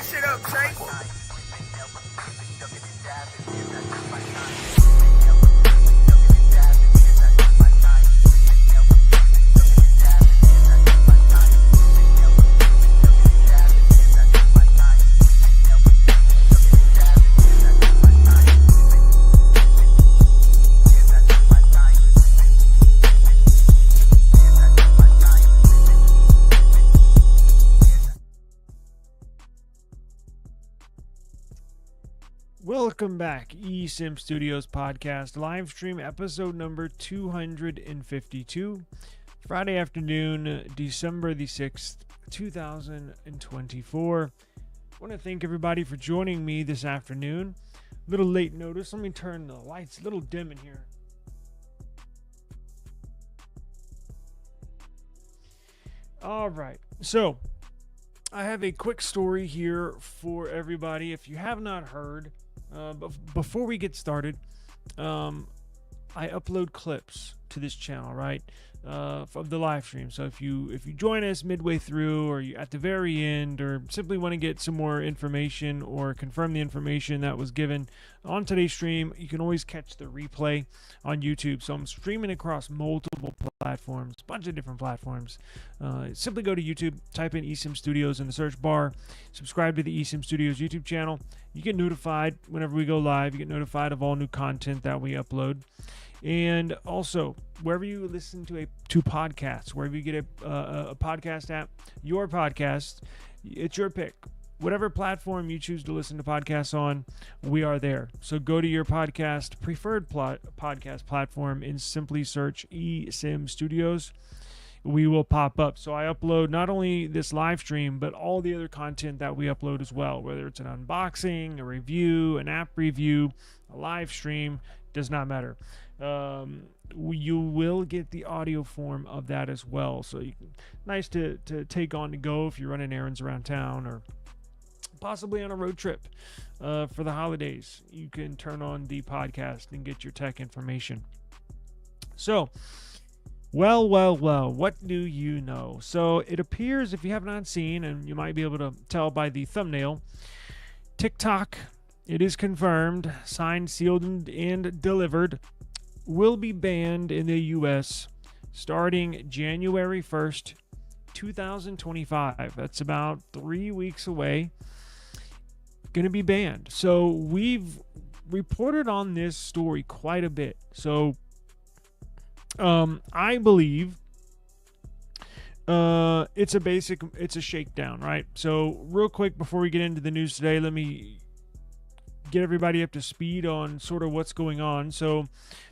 that shit up, Trey. Welcome back, eSIM Studios podcast, live stream episode number 252, Friday afternoon, December the 6th, 2024. I want to thank everybody for joining me this afternoon. A little late notice. Let me turn the lights a little dim in here. All right, so I have a quick story here for everybody. If you have not heard, but before we get started, I upload clips to this channel, right, of the live stream. So if you join us midway through, or you at the very end, or simply want to get some more information or confirm the information that was given on today's stream, you can always catch the replay on YouTube. So I'm streaming across multiple platforms, a bunch of different platforms. Simply go to YouTube, type in eSIM Studios in the search bar, subscribe to the eSIM Studios YouTube channel. You get notified whenever we go live. You get notified of all new content that we upload. And also, wherever you listen to podcasts, wherever you get a podcast app, your podcast, it's your pick. Whatever platform you choose to listen to podcasts on, we are there. So go to your preferred podcast platform and simply search eSIM Studios. We will pop up. So I upload not only this live stream, but all the other content that we upload as well, whether it's an unboxing, a review, an app review, a live stream, does not matter. You will get the audio form of that as well. So nice to take on to go if you're running errands around town, or possibly on a road trip for the holidays. You can turn on the podcast and get your tech information. So, well, what do you know? So it appears, if you have not seen, and you might be able to tell by the thumbnail, TikTok, it is confirmed, signed, sealed, and delivered, will be banned in the U.S. starting January 1st, 2025. That's about 3 weeks away. Going to be banned. So we've reported on this story quite a bit. So I believe it's a shakedown, right? So real quick before we get into the news today, let me get everybody up to speed on sort of what's going on. So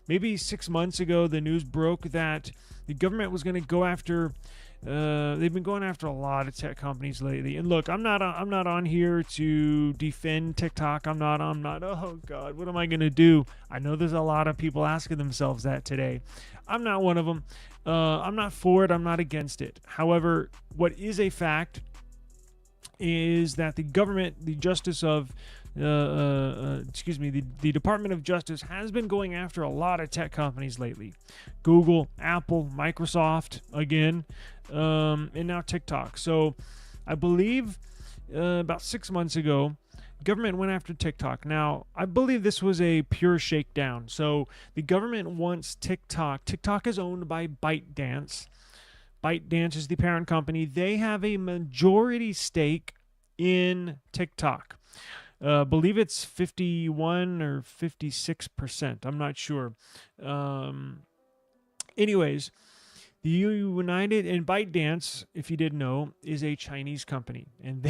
maybe 6 months ago, the news broke that the government was going to go after. They've been going after a lot of tech companies lately. And look, I'm not on here to defend TikTok. I'm not. Oh God, what am I going to do? I know there's a lot of people asking themselves that today. I'm not one of them. I'm not for it. I'm not against it. However, what is a fact is that the government, the Department of Justice has been going after a lot of tech companies lately. Google, Apple, Microsoft, again, and now TikTok. So I believe about 6 months ago, government went after TikTok. Now, I believe this was a pure shakedown. So the government wants TikTok. TikTok is owned by ByteDance. ByteDance is the parent company. They have a majority stake in TikTok. Believe it's 51 or 56%. I'm not sure. Anyways, the United and ByteDance, if you didn't know, is a Chinese company, and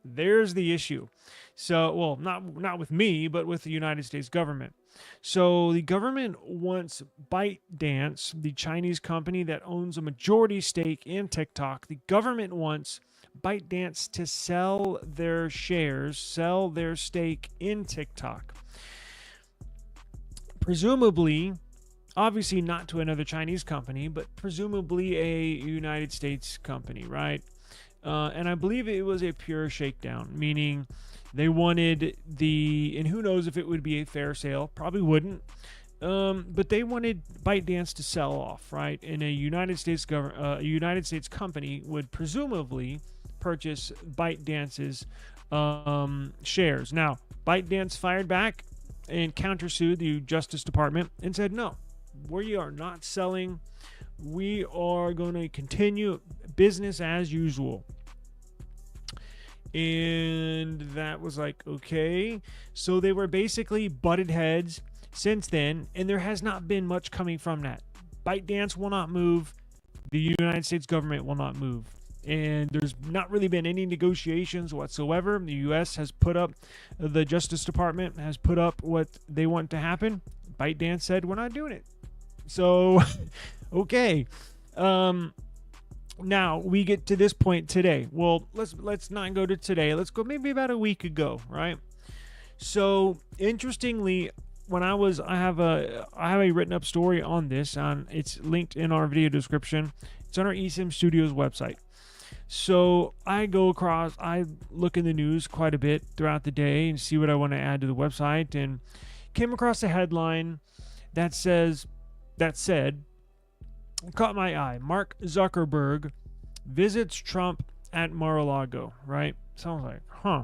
there's the issue. So, well, not with me, but with the United States government. So the government wants ByteDance, the Chinese company that owns a majority stake in TikTok. The government wants ByteDance to sell their shares, sell their stake in TikTok. Presumably, obviously not to another Chinese company, but presumably a United States company, right? And I believe it was a pure shakedown, meaning they wanted and who knows if it would be a fair sale, probably wouldn't. But they wanted ByteDance to sell off, right? And a United States company would presumably purchase ByteDance's shares. Now, ByteDance fired back and countersued the Justice Department and said, no, we are not selling. We are going to continue business as usual. And that was like, okay. So they were basically butted heads since then, and there has not been much coming from that. ByteDance will not move. The United States government will not move. And there's not really been any negotiations whatsoever. The U.S. has put up, the Justice Department has put up what they want to happen. ByteDance said, we're not doing it. So, okay. Now we get to this point today. Well, let's not go to today. Let's go maybe about a week ago, right? So, interestingly, when I have a written up story on this. It's linked in our video description. It's on our eSIM Studios website. So I look in the news quite a bit throughout the day and see what I want to add to the website, and came across a headline that said, caught my eye. Mark Zuckerberg visits Trump at Mar-a-Lago, right? So I was like, huh.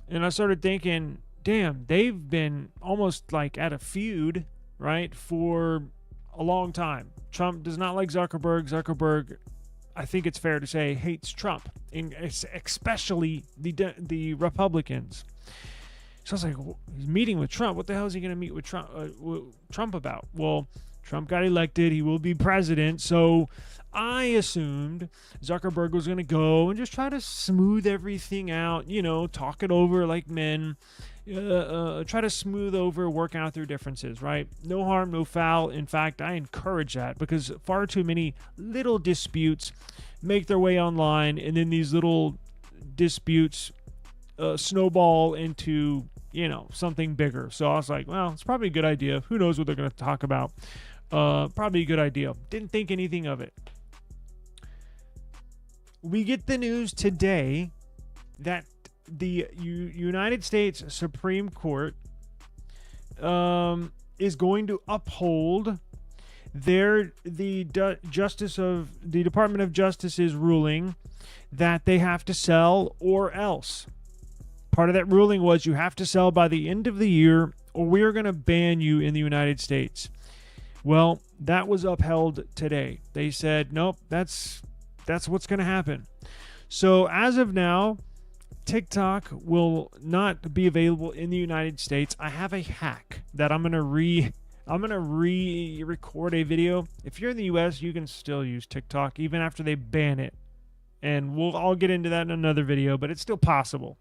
And I started thinking, damn, they've been almost like at a feud, right, for a long time. Trump does not like Zuckerberg. Zuckerberg, I think it's fair to say, hates Trump, especially the Republicans. So I was like, he's meeting with Trump. What the hell is he going to meet with Trump about? Well, Trump got elected. He will be president. So I assumed Zuckerberg was going to go and just try to smooth everything out, talk it over like men, try to smooth over, work out their differences, right? No harm, no foul. In fact, I encourage that, because far too many little disputes make their way online, and then these little disputes snowball into, something bigger. So I was like, well, it's probably a good idea. Who knows what they're going to talk about? Probably a good idea. Didn't think anything of it. We get the news today that the United States Supreme Court is going to uphold the Department of Justice's ruling that they have to sell or else. Part of that ruling was you have to sell by the end of the year, or we are going to ban you in the United States. Well, that was upheld today. They said, nope, that's what's going to happen. So as of now, TikTok will not be available in the United States. I have a hack that I'm going to re-record a video. If you're in the US, you can still use TikTok even after they ban it. And I'll get into that in another video, but it's still possible.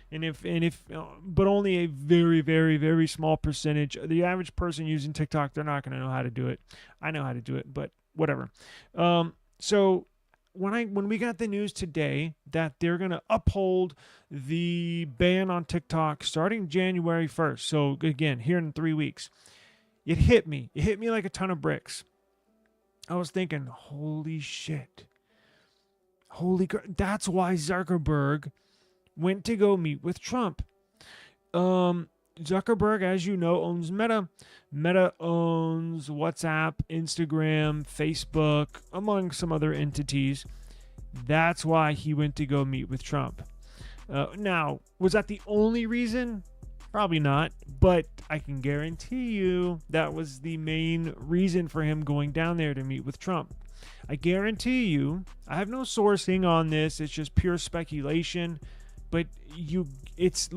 But only a very, very, very small percentage. The average person using TikTok, they're not going to know how to do it. I know how to do it, but whatever. So when we got the news today that they're going to uphold the ban on TikTok starting January 1st. So again, here in 3 weeks, it hit me. It hit me like a ton of bricks. I was thinking, holy shit. That's why Zuckerberg went to go meet with Trump. Zuckerberg, as you know, owns Meta. Meta owns WhatsApp, Instagram, Facebook, among some other entities. That's why he went to go meet with Trump. Now, was that the only reason? Probably not, but I can guarantee you that was the main reason for him going down there to meet with Trump. I guarantee you, I have no sourcing on this, it's just pure speculation, but it's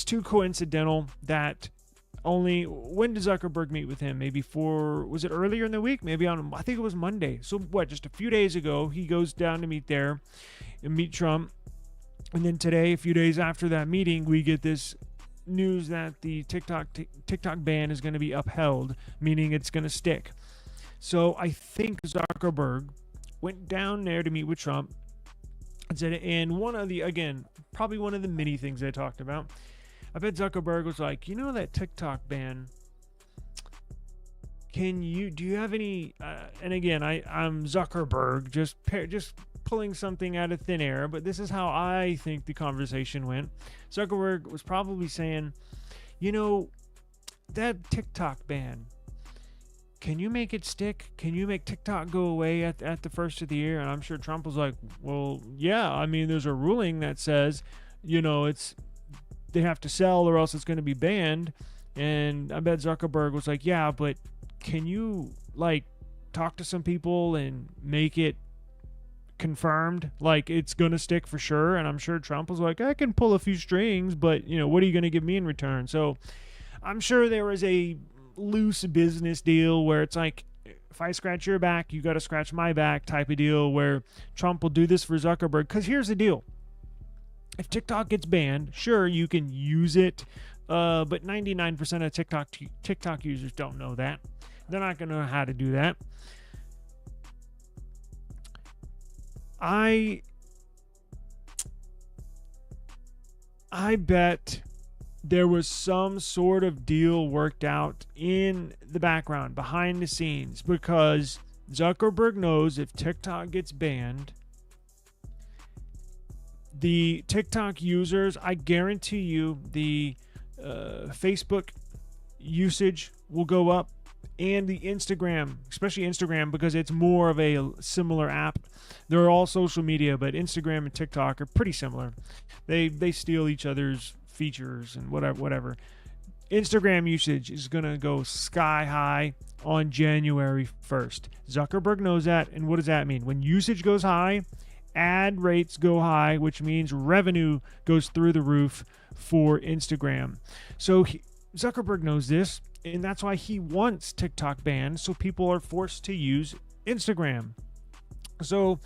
too coincidental that when did Zuckerberg meet with him? Maybe was it earlier in the week? Maybe I think it was Monday. So just a few days ago, he goes down to meet Trump. And then today, a few days after that meeting, we get this news that the TikTok ban is going to be upheld, meaning it's going to stick. So I think Zuckerberg went down there to meet with Trump. And probably one of the many things they talked about, I bet Zuckerberg was like, that TikTok ban, do you have any, and again, I'm Zuckerberg, just pulling something out of thin air, but this is how I think the conversation went. Zuckerberg was probably saying, that TikTok ban, can you make it stick? Can you make TikTok go away at the first of the year? And I'm sure Trump was like, well, yeah, I mean, there's a ruling that says, they have to sell or else it's going to be banned. And I bet Zuckerberg was like, yeah, but can you like talk to some people and make it confirmed like it's going to stick for sure? And I'm sure Trump was like, I can pull a few strings, but what are you going to give me in return? So I'm sure there was a loose business deal where it's like, if I scratch your back, you got to scratch my back type of deal, where Trump will do this for Zuckerberg. Because here's the deal. If TikTok gets banned, sure, you can use it, but 99% of TikTok users don't know that. They're not going to know how to do that. I bet there was some sort of deal worked out in the background, behind the scenes, because Zuckerberg knows if TikTok gets banned, the TikTok users, I guarantee you, the Facebook usage will go up, and the Instagram, especially Instagram, because it's more of a similar app. They're all social media, but Instagram and TikTok are pretty similar. They steal each other's features and whatever. Instagram usage is going to go sky high on January 1st. Zuckerberg knows that, and what does that mean? When usage goes high, ad rates go high, which means revenue goes through the roof for Instagram. So Zuckerberg knows this, and that's why he wants TikTok banned, so people are forced to use Instagram. So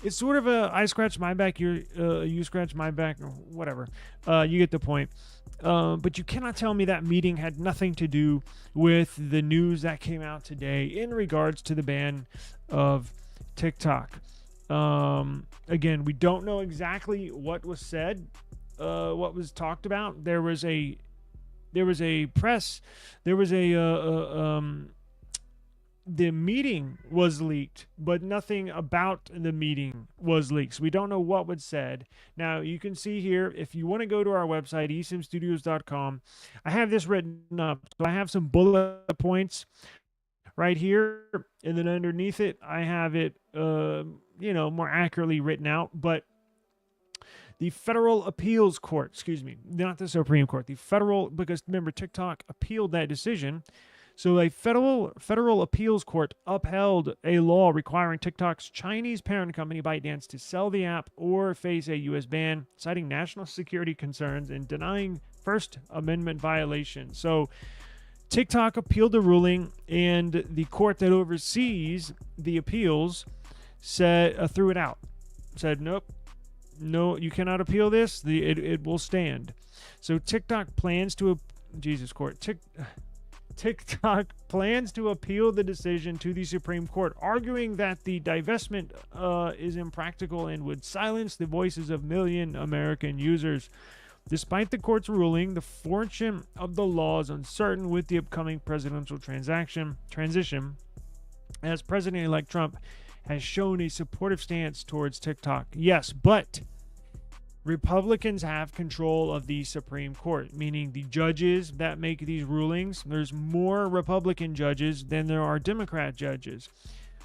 it's sort of a I scratch my back, you scratch my back, or whatever. You get the point. But you cannot tell me that meeting had nothing to do with the news that came out today in regards to the ban of TikTok. Again, we don't know exactly what was said, what was talked about. The meeting was leaked, but nothing about the meeting was leaked. So we don't know what was said. Now, you can see here, if you want to go to our website, esimstudios.com, I have this written up. So I have some bullet points right here, and then underneath it, I have it, more accurately written out. But the Federal Appeals Court, not the Supreme Court, because remember, TikTok appealed that decision. So a federal appeals court upheld a law requiring TikTok's Chinese parent company ByteDance to sell the app or face a U.S. ban, citing national security concerns and denying First Amendment violations. So TikTok appealed the ruling, and the court that oversees the appeals threw it out. Said, nope, no, you cannot appeal this. It will stand. So TikTok plans to TikTok plans to appeal the decision to the Supreme Court, arguing that the divestment is impractical and would silence the voices of million American users. Despite the court's ruling, the fortune of the law is uncertain with the upcoming presidential transition, as President-elect Trump has shown a supportive stance towards TikTok. Yes, but Republicans have control of the Supreme Court, meaning the judges that make these rulings. There's more Republican judges than there are Democrat judges.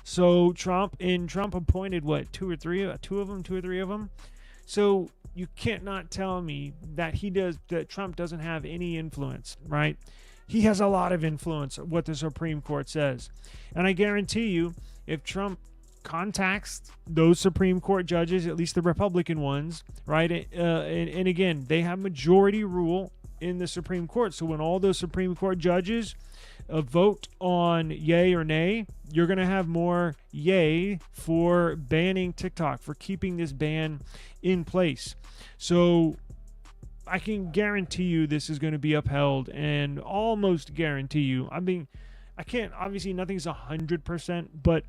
So Trump appointed two or three of them. So you can't not tell me that Trump doesn't have any influence, right? He has a lot of influence what the Supreme Court says. And I guarantee you, if Trump contacts those Supreme Court judges, at least the Republican ones, right? And again, they have majority rule in the Supreme Court. So when all those Supreme Court judges vote on yay or nay, you're going to have more yay for banning TikTok, for keeping this ban in place. So I can guarantee you this is going to be upheld, and almost guarantee you. I mean, I can't, obviously nothing's 100%, but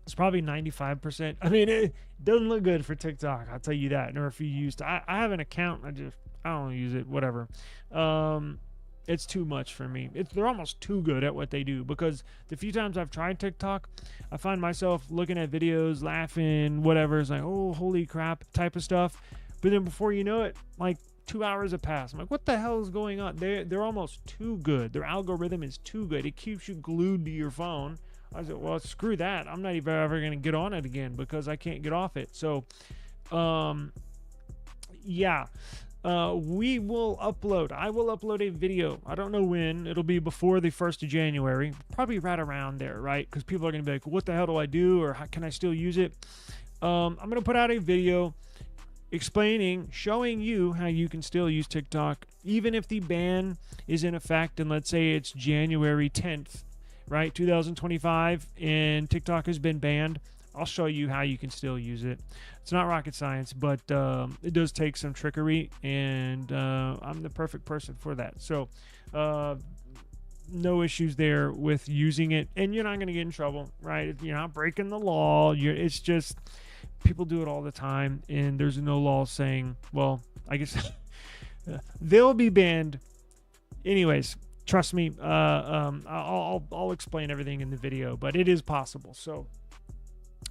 it's probably 95%. I mean, it doesn't look good for TikTok, I'll tell you that. Or if you used to, I have an account, I don't use it, whatever. It's too much for me. They're almost too good at what they do, because the few times I've tried TikTok, I find myself looking at videos, laughing, whatever. It's like, oh, holy crap type of stuff. But then before you know it, like 2 hours have passed. I'm like, what the hell is going on? They're almost too good. Their algorithm is too good. It keeps you glued to your phone. I said, well, screw that. I'm not even ever going to get on it again because I can't get off it. So, yeah. We will upload. I will upload a video. I don't know when. It'll be before the 1st of January. Probably right around there, right? Because people are going to be like, what the hell do I do? Or how can I still use it? I'm going to put out a video explaining, showing you how you can still use TikTok, even if the ban is in effect. And let's say it's January 10th, right? 2025, and TikTok has been banned. I'll show you how you can still use it. It's not rocket science, but it does take some trickery, and I'm the perfect person for that. So no issues there with using it, and you're not going to get in trouble, right? You're not breaking the law. It's just people do it all the time, and there's no law saying, well, I guess they'll be banned. Anyways, trust me, I'll explain everything in the video, but it is possible. So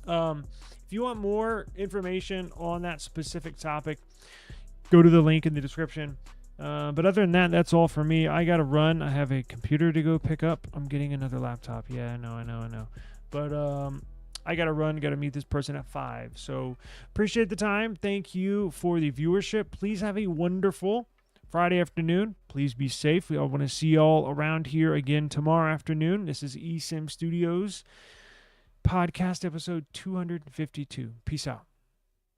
if you want more information on that specific topic, go to the link in the description. But other than that, that's all for me. I got to run. I have a computer to go pick up. I'm getting another laptop. Yeah, I know. But I got to run. Got to meet this person at 5. So appreciate the time. Thank you for the viewership. Please have a wonderful Friday afternoon. Please be safe. I want to see y'all around here again tomorrow afternoon. This is eSIM Studios podcast episode 252. Peace out.